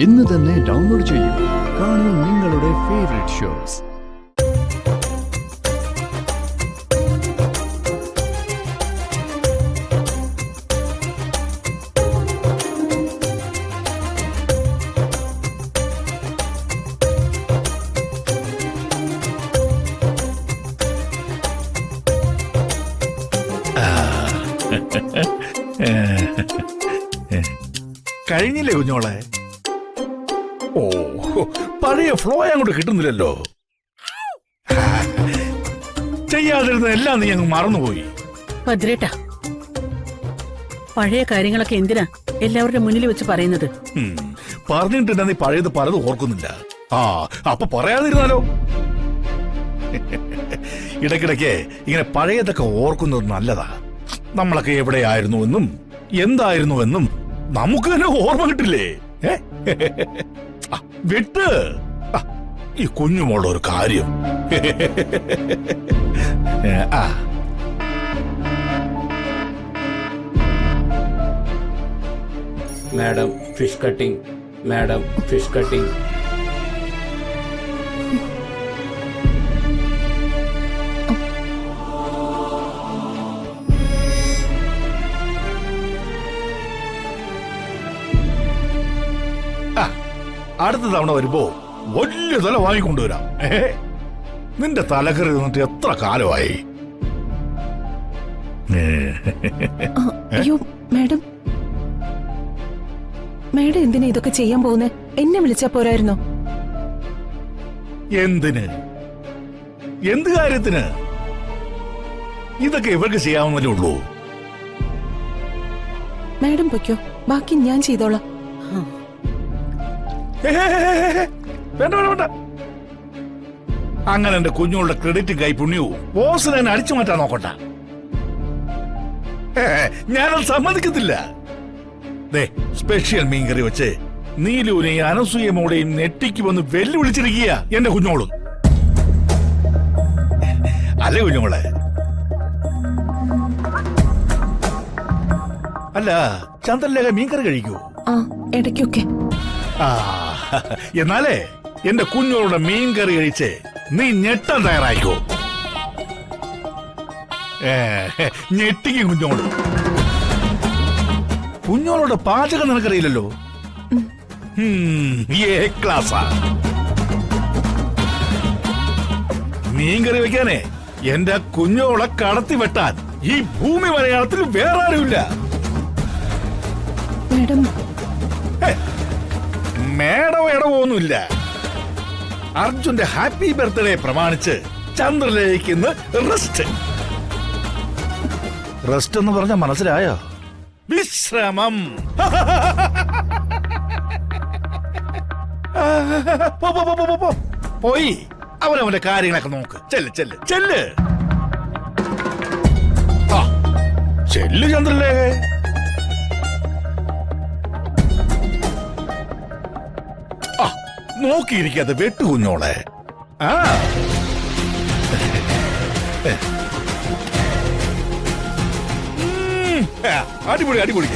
ഇന്ന് തന്നെ ഡൗൺലോഡ് ചെയ്യൂ. കാണൂ നിങ്ങളുടെ ഫേവറേറ്റ് ഷോസ്. കഴിഞ്ഞില്ലേ കുഞ്ഞോളെ? ഓ, പഴയ ഫ്ലോ അങ്ങോട്ട് കിട്ടുന്നില്ലല്ലോ. ചെയ്യാതിരുന്ന എല്ലാം നീ അങ്ങ് മറന്നുപോയി. ഭദ്രേട്ടാ, പഴയ കാര്യങ്ങളൊക്കെ എന്തിനാ എല്ലാവരുടെ മുന്നിൽ വെച്ച് പറയുന്നത്? പറഞ്ഞിട്ടുണ്ടെന്ന് നീ പഴയത് പലതും ഓർക്കുന്നില്ല. അപ്പൊ പറയാതിരുന്നാലോ? ഇടയ്ക്കിടയ്ക്ക് ഇങ്ങനെ പഴയതൊക്കെ ഓർക്കുന്നത് നല്ലതാ. നമ്മളൊക്കെ എവിടെയായിരുന്നുവെന്നും എന്തായിരുന്നുവെന്നും നമുക്ക് തന്നെ ഓർമ്മ കിട്ടില്ലേ? വിട്ട് ഈ കുഞ്ഞുമോളുടെ ഒരു കാര്യം. Madam fish cutting, madam fish cutting. അടുത്ത തവണ വരുമ്പോ വലിയ തല വാങ്ങിക്കൊണ്ടുവരാം. നിന്റെ തലക്കറി നിന്നിട്ട് എത്ര കാലമായി? അയ്യോ മാഡം, മാഡം എന്തിനാ ഇതൊക്കെ ചെയ്യാൻ പോകുന്നേ? എന്നെ വിളിച്ചാ പോരായിരുന്നോ? എന്തിന്? എന്ത് കാര്യത്തിന്? ഇതൊക്കെ ഇവർക്ക് ചെയ്യാവുന്നതേ ഉള്ളൂ. മാഡം പൊയ്ക്കോ, ബാക്കി ഞാൻ ചെയ്തോളാം. വേണ്ട വേണ്ട വേണ്ട. അങ്ങനെ എന്റെ കുഞ്ഞുങ്ങളുടെ ക്രെഡിറ്റും കൈപുണ്യവും ബോസിനെ എന്നെ അടിച്ചു മാറ്റാൻ നോക്കണ്ട. ഞാനത് സമ്മതിക്കത്തില്ല. സ്പെഷ്യൽ മീൻകറി വെച്ച് നീലൂനെയും അനസൂയമോടെയും നെറ്റിക്കുമെന്ന് വെല്ലുവിളിച്ചിരിക്കുക എന്റെ കുഞ്ഞോളും. അല്ലേ കുഞ്ഞോളെ? അല്ല, ചന്ദ്രലേഖ മീൻകറി കഴിക്കൂ? ഇടയ്ക്കൊക്കെ. എന്നാലേ എന്റെ കുഞ്ഞോളുടെ മീൻകറി കഴിച്ച് നീ ഞെട്ടാൻ തയ്യാറായിക്കോ. ഞെട്ടിക്കും കുഞ്ഞോള്. കുഞ്ഞോളുടെ പാചകം നിനക്കറിയില്ലല്ലോ. ഏ ക്ലാസാ. മീൻകറി വെക്കാനേ എന്റെ കുഞ്ഞോളെ കടത്തി വെട്ടാൻ ഈ ഭൂമി മലയാളത്തിൽ വേറെ ആരുമില്ല. മേടോ ഇടവൊന്നുമില്ല. അർജുന്റെ ഹാപ്പി ബർത്ത്ഡേ പ്രമാണിച്ച് ചന്ദ്രലേക്ക് ഇന്ന് റെസ്റ്റ്. റെസ്റ്റ് എന്ന് പറഞ്ഞ മനസ്സിലായോ? വിശ്രമം. പോയി അവനവന്റെ കാര്യങ്ങളൊക്കെ നോക്ക്. ചെല്ല് ചെല്ല് ചെല്ല് ചെല്ല് ചന്ദ്രലേഖ. നോക്കിയിരിക്കാതെ വെട്ടു കുഞ്ഞോളെ. അടിപൊളി അടിപൊളി.